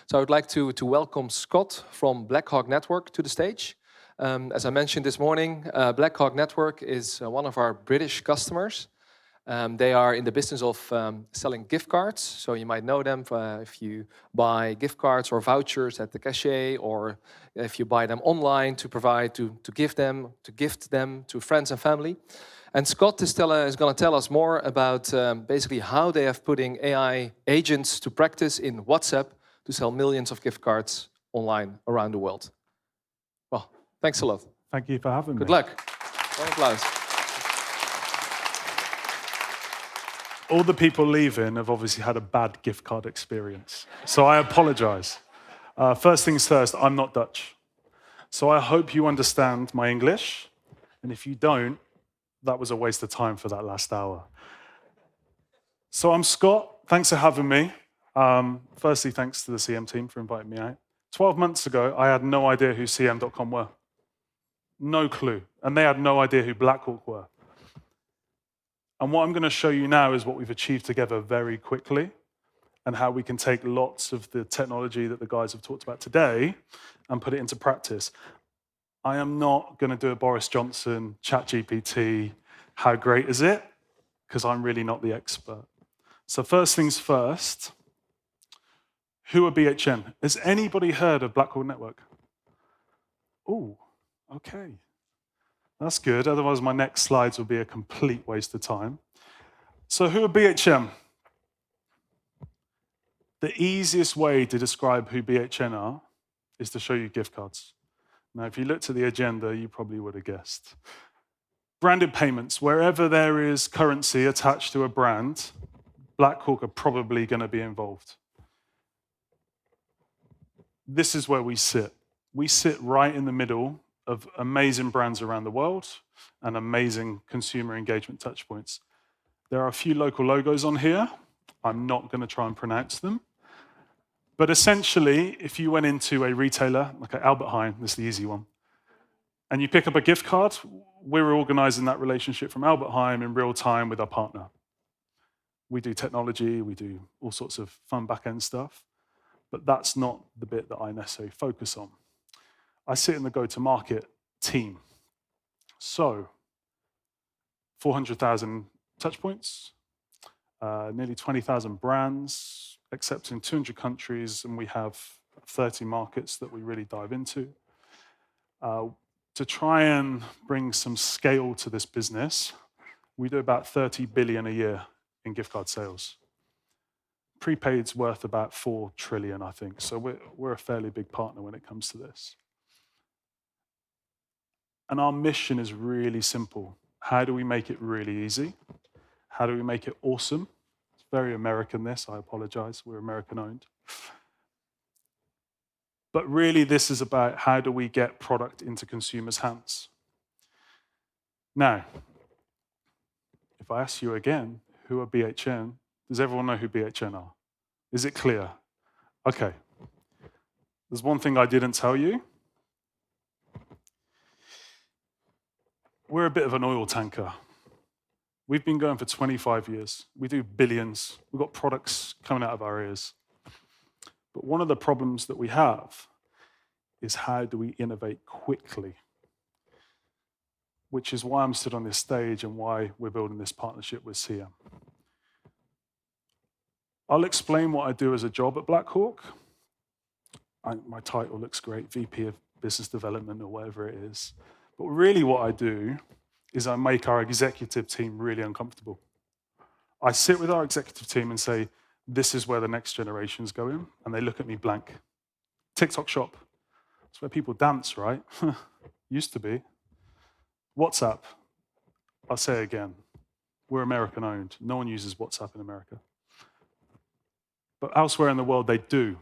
So I would like to welcome Scott from Blackhawk Network to the stage. As I mentioned this morning, Blackhawk Network is one of our British customers. They are in the business of selling gift cards. So you might know them if you buy gift cards or vouchers at the cachet, or if you buy them online to provide, to gift them to friends and family. And Scott is going to tell us more about basically how they have putting AI agents to practice in WhatsApp to sell millions of gift cards online around the world. Well, thanks a lot. Thank you for having me. Good luck. Round of applause. All the people leaving have obviously had a bad gift card experience, so I apologize. First things first, I'm not Dutch. So I hope you understand my English, and if you don't, that was a waste of time for that last hour. So I'm Scott, thanks for having me. Firstly, thanks to the CM team for inviting me out. 12 months ago, I had no idea who CM.com were. No clue. And they had no idea who Blackhawk were. And what I'm going to show you now is what we've achieved together very quickly and how we can take lots of the technology that the guys have talked about today and put it into practice. I am not going to do a Boris Johnson, ChatGPT, how great is it? Because I'm really not the expert. So first things first, who are BHN? Has anybody heard of Blackhawk Network? Oh, okay. That's good, otherwise my next slides will be a complete waste of time. So who are BHN? The easiest way to describe who BHN are is to show you gift cards. Now, if you looked at the agenda, you probably would have guessed. Branded payments, wherever there is currency attached to a brand, Blackhawk are probably going to be involved. This is where we sit. We sit right in the middle of amazing brands around the world and amazing consumer engagement touchpoints. There are a few local logos on here. I'm not going to try and pronounce them. But essentially, if you went into a retailer, like Albert Heijn, this is the easy one, and you pick up a gift card, we're organizing that relationship from Albert Heijn in real time with our partner. We do technology, we do all sorts of fun back-end stuff, but that's not the bit that I necessarily focus on. I sit in the go-to-market team. So, 400,000 touch points, nearly 20,000 brands, except in 200 countries, and we have 30 markets that we really dive into. To try and bring some scale to this business, we do about 30 billion a year in gift card sales. Prepaid's worth about 4 trillion, I think, so we're a fairly big partner when it comes to this. And our mission is really simple. How do we make it really easy? How do we make it awesome? It's very American, this, I apologize, we're American owned. But really this is about how do we get product into consumers' hands. Now, if I ask you again, who are BHN? Does everyone know who BHN are? Is it clear? Okay. There's one thing I didn't tell you. We're a bit of an oil tanker. We've been going for 25 years. We do billions. We've got products coming out of our ears. But one of the problems that we have is how do we innovate quickly? Which is why I'm stood on this stage and why we're building this partnership with CM. I'll explain what I do as a job at Blackhawk. My title looks great, VP of Business Development or whatever it is. But really what I do is I make our executive team really uncomfortable. I sit with our executive team and say, this is where the next generation's going, and they look at me blank. TikTok shop, it's where people dance, right? Used to be. WhatsApp, I'll say it again, we're American owned. No one uses WhatsApp in America. But elsewhere in the world, they do.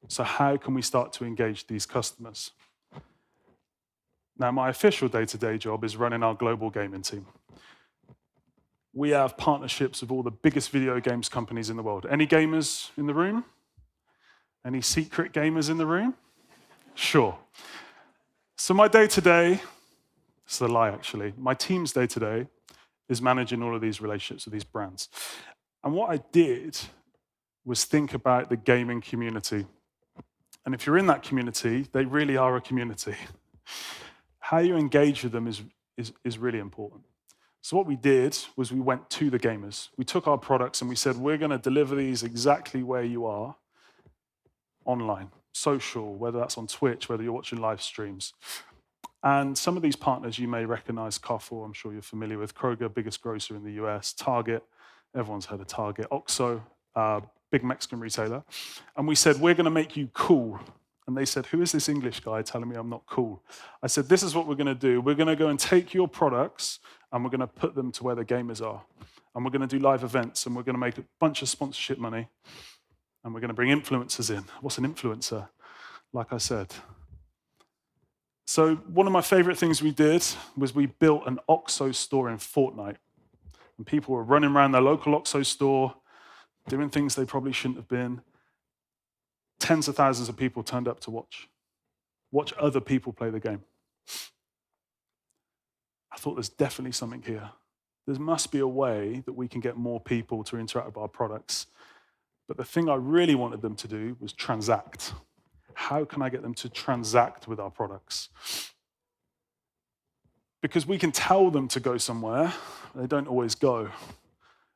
So how can we start to engage these customers? Now, my official day-to-day job is running our global gaming team. We have partnerships with all the biggest video games companies in the world. Any gamers in the room? Any secret gamers in the room? Sure. So my day-to-day, it's a lie actually, my team's day-to-day is managing all of these relationships with these brands. And what I did was think about the gaming community And if you're in that community, they really are a community. How you engage with them is really important. So what we did was we went to the gamers. We took our products and we said, we're going to deliver these exactly where you are online, social, whether that's on Twitch, whether you're watching live streams. And some of these partners you may recognize. Carrefour, I'm sure you're familiar with. Kroger, biggest grocer in the US. Target, everyone's heard of Target. Oxxo, big Mexican retailer. And we said, we're going to make you cool. And they said, who is this English guy telling me I'm not cool? I said, this is what we're going to do. We're going to go and take your products and we're going to put them to where the gamers are. And we're going to do live events and we're going to make a bunch of sponsorship money. And we're going to bring influencers in. What's an influencer? Like I said. So one of my favorite things we did was we built an OXXO store in Fortnite. And people were running around their local OXXO store, doing things they probably shouldn't have been. Tens of thousands of people turned up to watch other people play the game. I thought there's definitely something here. There must be a way that we can get more people to interact with our products. But the thing I really wanted them to do was transact. How can I get them to transact with our products? Because we can tell them to go somewhere, they don't always go.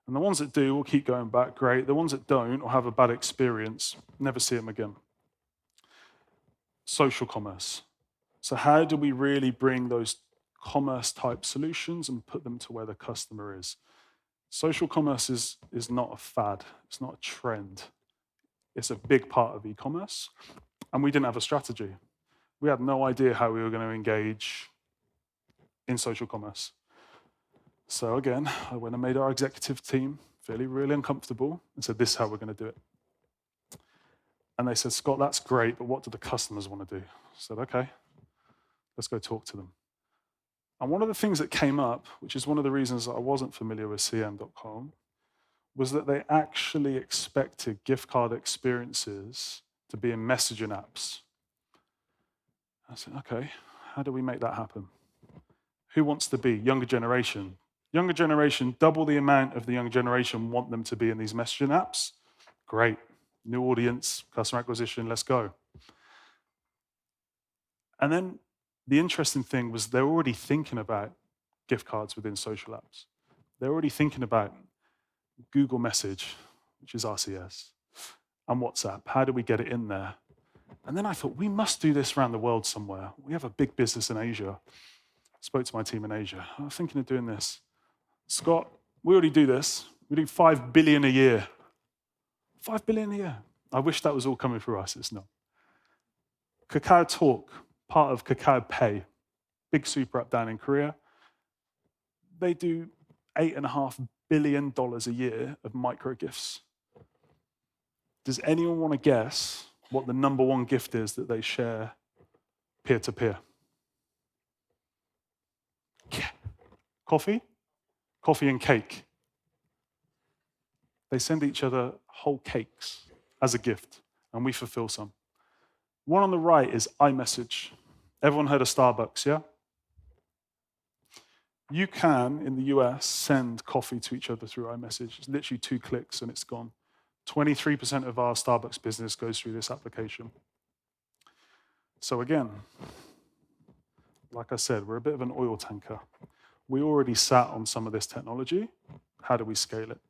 And the ones that do will keep going back, great. The ones that don't or have a bad experience, never see them again. Social commerce. So how do we really bring those commerce type solutions and put them to where the customer is? Social commerce is not a fad, it's not a trend. It's a big part of e-commerce. And we didn't have a strategy. We had no idea how we were going to engage in social commerce. So again, I went and made our executive team really uncomfortable and said, this is how we're going to do it. And they said, Scott, that's great, but what do the customers want to do? I said, okay, let's go talk to them. And one of the things that came up, which is one of the reasons that I wasn't familiar with CM.com, was that they actually expected gift card experiences to be in messaging apps. I said, okay, how do we make that happen? Who wants to be? Younger generation. Younger generation, double the amount of the younger generation want them to be in these messaging apps. Great. New audience, customer acquisition, let's go. And then the interesting thing was they're already thinking about gift cards within social apps. They're already thinking about Google Message, which is RCS, and WhatsApp. How do we get it in there? And then I thought, we must do this around the world somewhere. We have a big business in Asia. I spoke to my team in Asia. I was thinking of doing this. Scott, we already do this. We do 5 billion a year. 5 billion a year. I wish that was all coming through us. It's not. Kakao Talk, part of Kakao Pay, big super app down in Korea. They do $8.5 billion a year of micro gifts. Does anyone want to guess what the number one gift is that they share peer-to-peer? Coffee? Coffee and cake. They send each other whole cakes as a gift, and we fulfill some. One on the right is iMessage. Everyone heard of Starbucks, yeah? You can, in the US, send coffee to each other through iMessage. It's literally 2 clicks and it's gone. 23% of our Starbucks business goes through this application. So again, like I said, we're a bit of an oil tanker. We already sat on some of this technology. How do we scale it?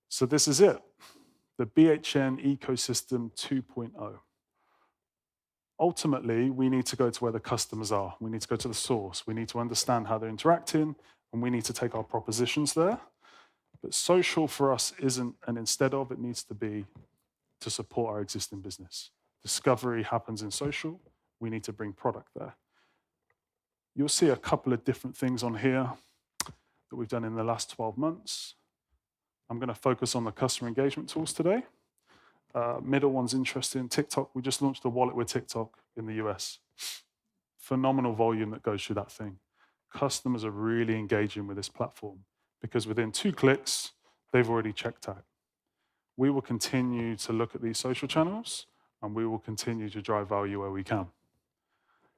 So this is it, the BHN ecosystem 2.0. Ultimately, we need to go to where the customers are. We need to go to the source. We need to understand how they're interacting, and we need to take our propositions there. But social for us isn't an instead of, it needs to be to support our existing business. Discovery happens in social. We need to bring product there. You'll see a couple of different things on here that we've done in the last 12 months. I'm going to focus on the customer engagement tools today. Middle one's interesting. TikTok, we just launched a wallet with TikTok in the US. Phenomenal volume that goes through that thing. Customers are really engaging with this platform because within 2 clicks, they've already checked out. We will continue to look at these social channels and we will continue to drive value where we can.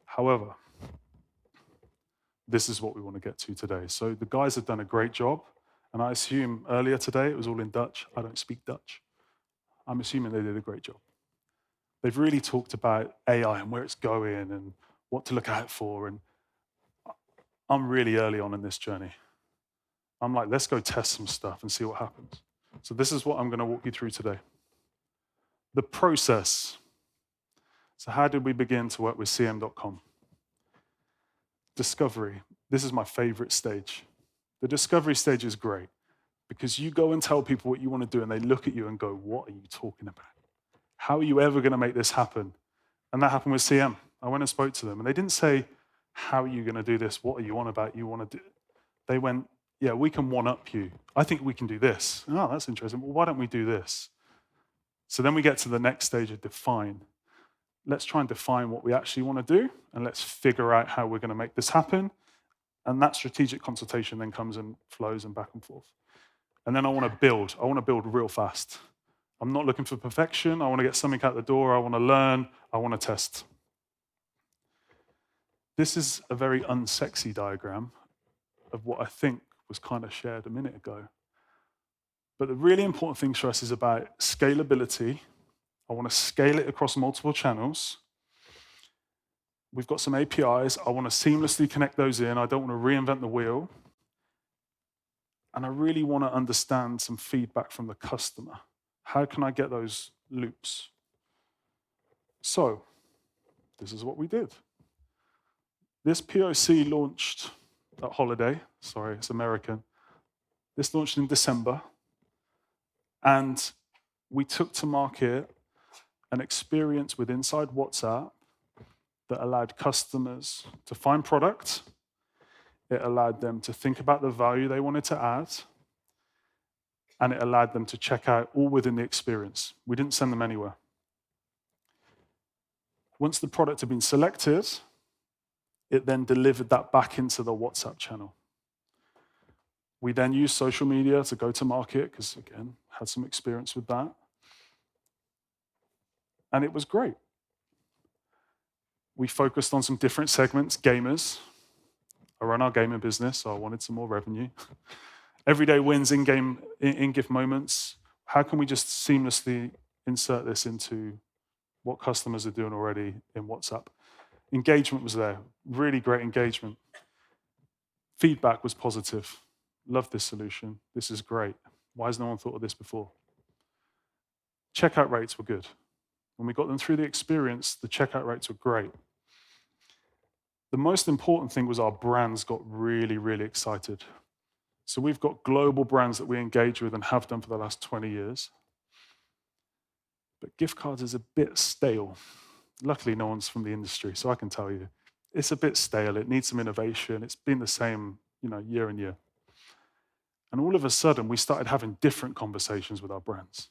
However, this is what we want to get to today. So the guys have done a great job. And I assume earlier today it was all in Dutch. I don't speak Dutch. I'm assuming they did a great job. They've really talked about AI and where it's going and what to look out for. And I'm really early on in this journey. I'm like, let's go test some stuff and see what happens. So this is what I'm going to walk you through today. The process. So how did we begin to work with CM.com? Discovery. This is my favorite stage. The discovery stage is great because you go and tell people what you want to do and they look at you and go, what are you talking about? How are you ever going to make this happen? And that happened with CM. I went and spoke to them and they didn't say, how are you going to do this? What are you on about? You want to do? They went, yeah, we can one-up you. I think we can do this. Oh, that's interesting. Well, why don't we do this? So then we get to the next stage of define. Let's try and define what we actually want to do, and let's figure out how we're going to make this happen. And that strategic consultation then comes and flows and back and forth. And then I want to build. I want to build real fast. I'm not looking for perfection. I want to get something out the door. I want to learn. I want to test. This is a very unsexy diagram of what I think was kind of shared a minute ago. But the really important thing for us is about scalability. I want to scale it across multiple channels. We've got some APIs. I want to seamlessly connect those in. I don't want to reinvent the wheel. And I really want to understand some feedback from the customer. How can I get those loops? So this is what we did. This POC launched at Holiday. Sorry, it's American. This launched in December. And we took to market an experience with inside WhatsApp that allowed customers to find product. It allowed them to think about the value they wanted to add. And it allowed them to check out all within the experience. We didn't send them anywhere. Once the product had been selected, it then delivered that back into the WhatsApp channel. We then used social media to go to market, because again, had some experience with that. And it was great. We focused on some different segments, gamers. I run our gaming business, so I wanted some more revenue. Everyday wins in-game, in-gift moments. How can we just seamlessly insert this into what customers are doing already in WhatsApp? Engagement was there, really great engagement. Feedback was positive. Love this solution. This is great. Why has no one thought of this before? Checkout rates were good. When we got them through the experience, the checkout rates were great. The most important thing was our brands got really, really excited. So we've got global brands that we engage with and have done for the last 20 years. But gift cards is a bit stale. Luckily, no one's from the industry, so I can tell you. It's a bit stale. It needs some innovation. It's been the same, year and year. And all of a sudden, we started having different conversations with our brands.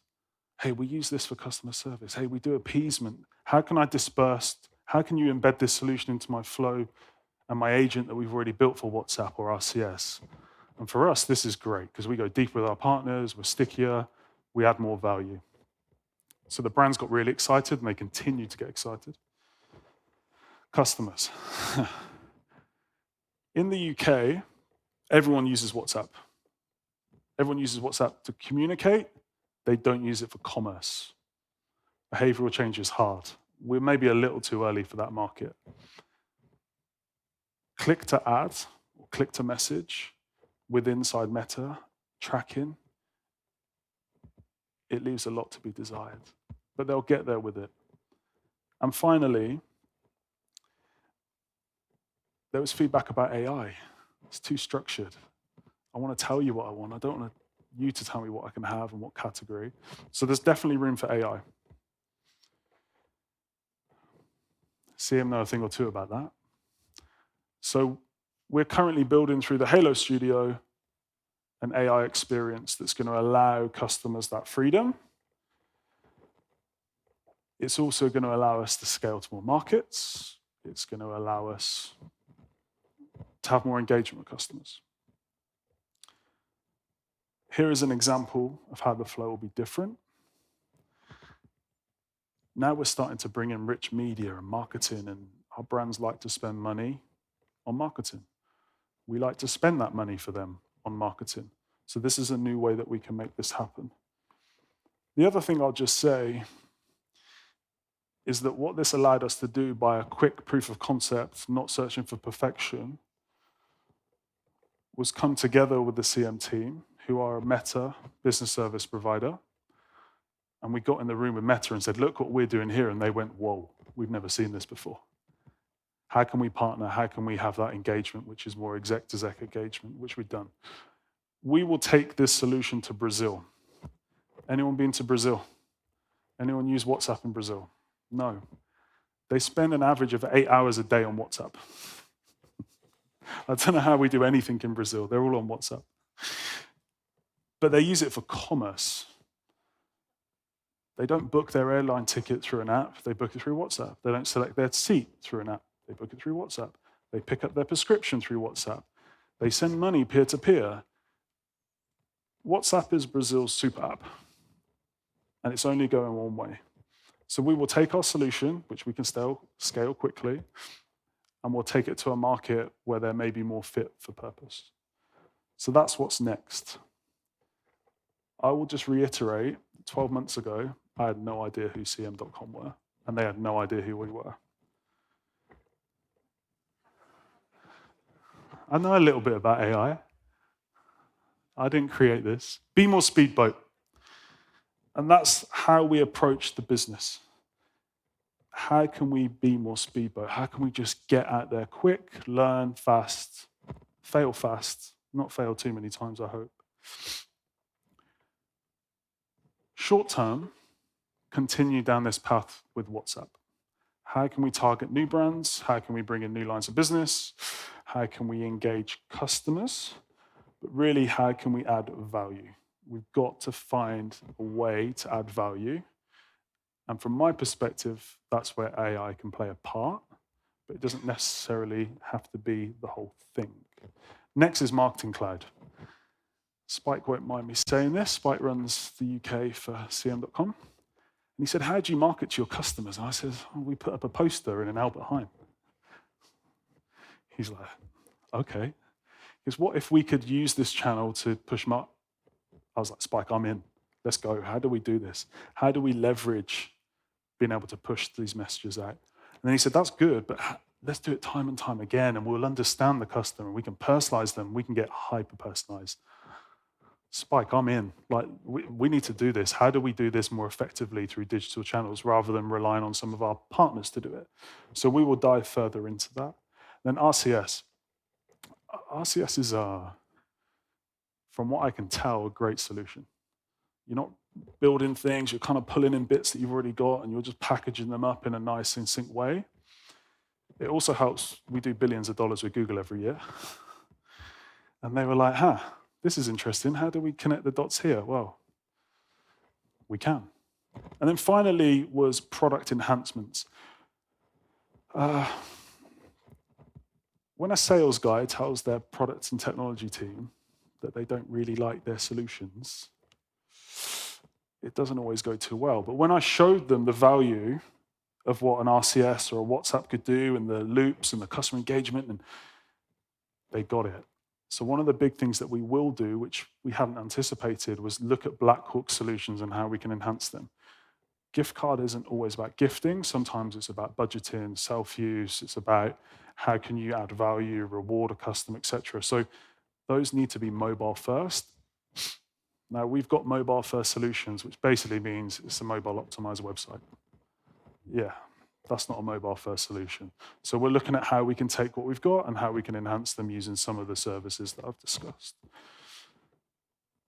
Hey, we use this for customer service. Hey, we do appeasement. How can I disperse? How can you embed this solution into my flow and my agent that we've already built for WhatsApp or RCS? And for us, this is great because we go deeper with our partners, we're stickier, we add more value. So the brands got really excited and they continue to get excited. Customers. In the UK, everyone uses WhatsApp. Everyone uses WhatsApp to communicate. They don't use it for commerce. Behavioral change is hard. We're maybe a little too early for that market. Click to add, or click to message with inside Meta tracking, it leaves a lot to be desired, but they'll get there with it. And finally, there was feedback about AI. It's too structured. I want to tell you what I want. I don't want you to tell me what I can have and what category. So there's definitely room for AI. CM know a thing or two about that. So we're currently building through the Halo Studio an AI experience that's going to allow customers that freedom. It's also going to allow us to scale to more markets. It's going to allow us to have more engagement with customers. Here is an example of how the flow will be different. Now we're starting to bring in rich media and marketing, and our brands like to spend money on marketing. We like to spend that money for them on marketing. So this is a new way that we can make this happen. The other thing I'll just say is that what this allowed us to do by a quick proof of concept, not searching for perfection, was come together with the CM team, who are a Meta business service provider. And we got in the room with Meta and said, look what we're doing here. And they went, whoa, we've never seen this before. How can we partner? How can we have that engagement, which is more exec-to-exec engagement, which we've done? We will take this solution to Brazil. Anyone been to Brazil? Anyone use WhatsApp in Brazil? No. They spend an average of 8 hours a day on WhatsApp. I don't know how we do anything in Brazil. They're all on WhatsApp. But they use it for commerce. They don't book their airline ticket through an app. They book it through WhatsApp. They don't select their seat through an app. They book it through WhatsApp. They pick up their prescription through WhatsApp. They send money peer-to-peer. WhatsApp is Brazil's super app. And it's only going one way. So we will take our solution, which we can scale quickly, and we'll take it to a market where they're maybe more fit for purpose. So that's what's next. I will just reiterate, 12 months ago, I had no idea who CM.com were, and they had no idea who we were. I know a little bit about AI. I didn't create this. Be more speedboat. And that's how we approach the business. How can we be more speedboat? How can we just get out there quick, learn fast, fail fast, not fail too many times, I hope. Short term, continue down this path with WhatsApp. How can we target new brands? How can we bring in new lines of business? How can we engage customers? But really, how can we add value? We've got to find a way to add value. And from my perspective, that's where AI can play a part, but it doesn't necessarily have to be the whole thing. Next is Marketing Cloud. Spike won't mind me saying this. Spike runs the UK for CM.com. And he said, how do you market to your customers? And I said, oh, we put up a poster in an Albert Heijn. He's like, okay. Because what if we could use this channel to push I was like, Spike, I'm in. Let's go. How do we do this? How do we leverage being able to push these messages out? And then he said, that's good, but let's do it time and time again, and we'll understand the customer. We can personalize them. We can get hyper-personalized. Spike, I'm in. Like, we need to do this. How do we do this more effectively through digital channels rather than relying on some of our partners to do it? So we will dive further into that. Then RCS. RCS is, from what I can tell, a great solution. You're not building things, you're kind of pulling in bits that you've already got and you're just packaging them up in a nice in sync way. It also helps, we do billions of dollars with Google every year. And they were like, this is interesting. How do we connect the dots here? Well, we can. And then finally was product enhancements. When a sales guy tells their product and technology team that they don't really like their solutions, it doesn't always go too well. But when I showed them the value of what an RCS or a WhatsApp could do and the loops and the customer engagement, and they got it. So one of the big things that we will do, which we hadn't anticipated, was look at Blackhawk solutions and how we can enhance them. Gift card isn't always about gifting. Sometimes it's about budgeting, self-use. It's about how can you add value, reward a customer, etc. So those need to be mobile first. Now, we've got mobile first solutions, which basically means it's a mobile optimized website. Yeah, that's not a mobile first solution. So we're looking at how we can take what we've got and how we can enhance them using some of the services that I've discussed.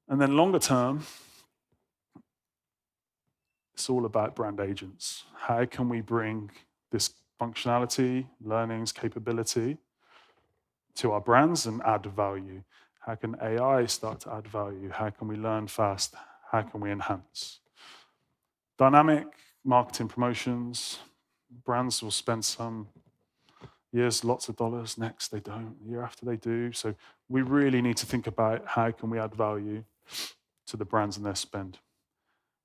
And then longer term, it's all about brand agents. How can we bring this functionality, learnings, capability to our brands and add value? How can AI start to add value? How can we learn fast? How can we enhance? Dynamic marketing promotions. Brands will spend some years, lots of dollars. Next, they don't. The year after, they do. So we really need to think about how can we add value to the brands and their spend.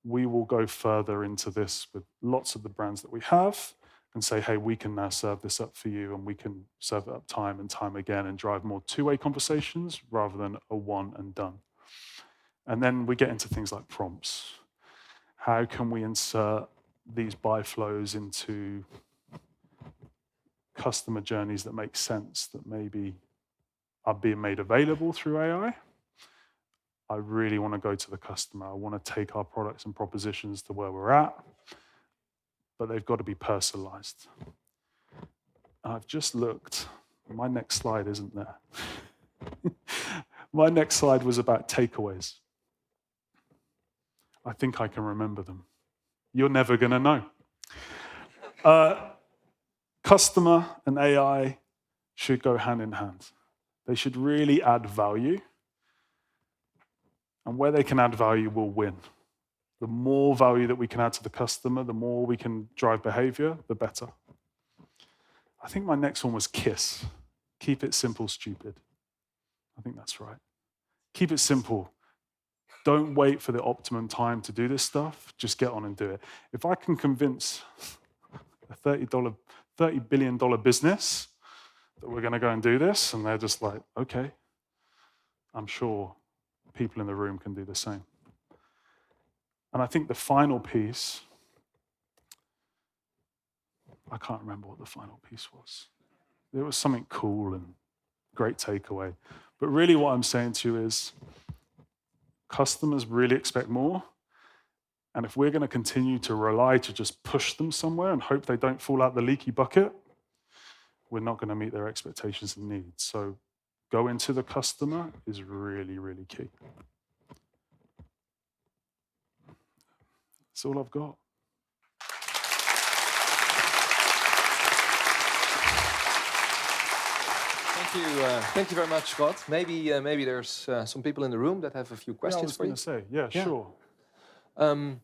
We will go further into this with lots of the brands that we have and say, hey, we can now serve this up for you, and we can serve it up time and time again and drive more two-way conversations rather than a one and done. And then we get into things like prompts. How can we insert these buy flows into customer journeys that make sense, that maybe are being made available through AI. I really want to go to the customer. I want to take our products and propositions to where we're at, but they've got to be personalized. I've just looked. My next slide isn't there. My next slide was about takeaways. I think I can remember them. You're never going to know. Customer and AI should go hand in hand. They should really add value. And where they can add value, will win. The more value that we can add to the customer, the more we can drive behavior, the better. I think my next one was KISS. Keep it simple, stupid. I think that's right. Keep it simple. Don't wait for the optimum time to do this stuff. Just get on and do it. If I can convince a $30 billion business that we're going to go and do this, and they're just like, okay, I'm sure people in the room can do the same. And I think the final piece, I can't remember what the final piece was. It was something cool and great takeaway. But really what I'm saying to you is customers really expect more. And if we're going to continue to rely to just push them somewhere and hope they don't fall out the leaky bucket, we're not going to meet their expectations and needs. So go into the customer is really, really key. That's all I've got. Thank you very much, Scott. Maybe there's some people in the room that have a few questions for you. I was going to say, yeah, sure. And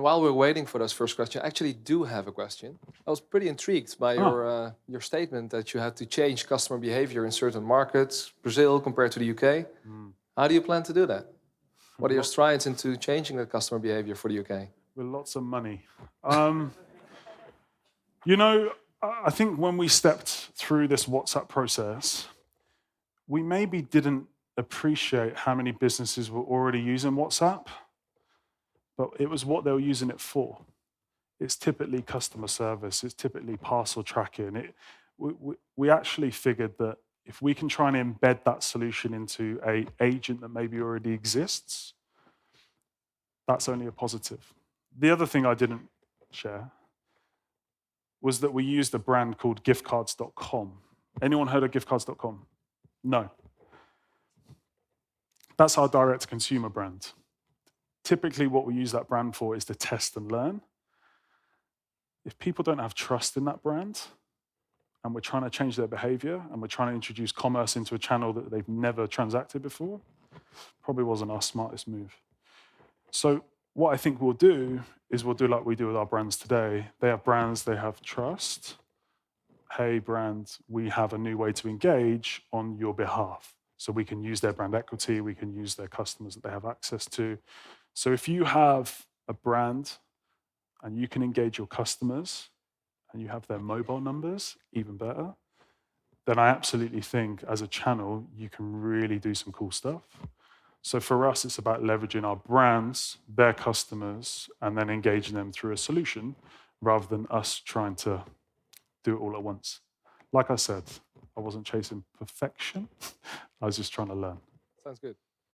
while we're waiting for those first questions, I actually do have a question. I was pretty intrigued by your statement that you had to change customer behavior in certain markets, Brazil compared to the UK. How do you plan to do that? What are your strides into changing the customer behavior for the UK? With lots of money. I think when we stepped through this WhatsApp process, we maybe didn't appreciate how many businesses were already using WhatsApp, but it was what they were using it for. It's typically customer service. It's typically parcel tracking. We actually figured that if we can try and embed that solution into an agent that maybe already exists, that's only a positive. The other thing I didn't share was that we used a brand called giftcards.com. Anyone heard of giftcards.com? No. That's our direct-to-consumer brand. Typically, what we use that brand for is to test and learn. If people don't have trust in that brand, and we're trying to change their behavior, and we're trying to introduce commerce into a channel that they've never transacted before, probably wasn't our smartest move. So what I think we'll do is we'll do like we do with our brands today. They have brands, they have trust. Hey, brand, we have a new way to engage on your behalf. So we can use their brand equity, we can use their customers that they have access to. So if you have a brand and you can engage your customers and you have their mobile numbers, even better, then I absolutely think as a channel, you can really do some cool stuff. So for us, it's about leveraging our brands, their customers, and then engaging them through a solution rather than us trying to do it all at once. Like I said, I wasn't chasing perfection. I was just trying to learn. Sounds good.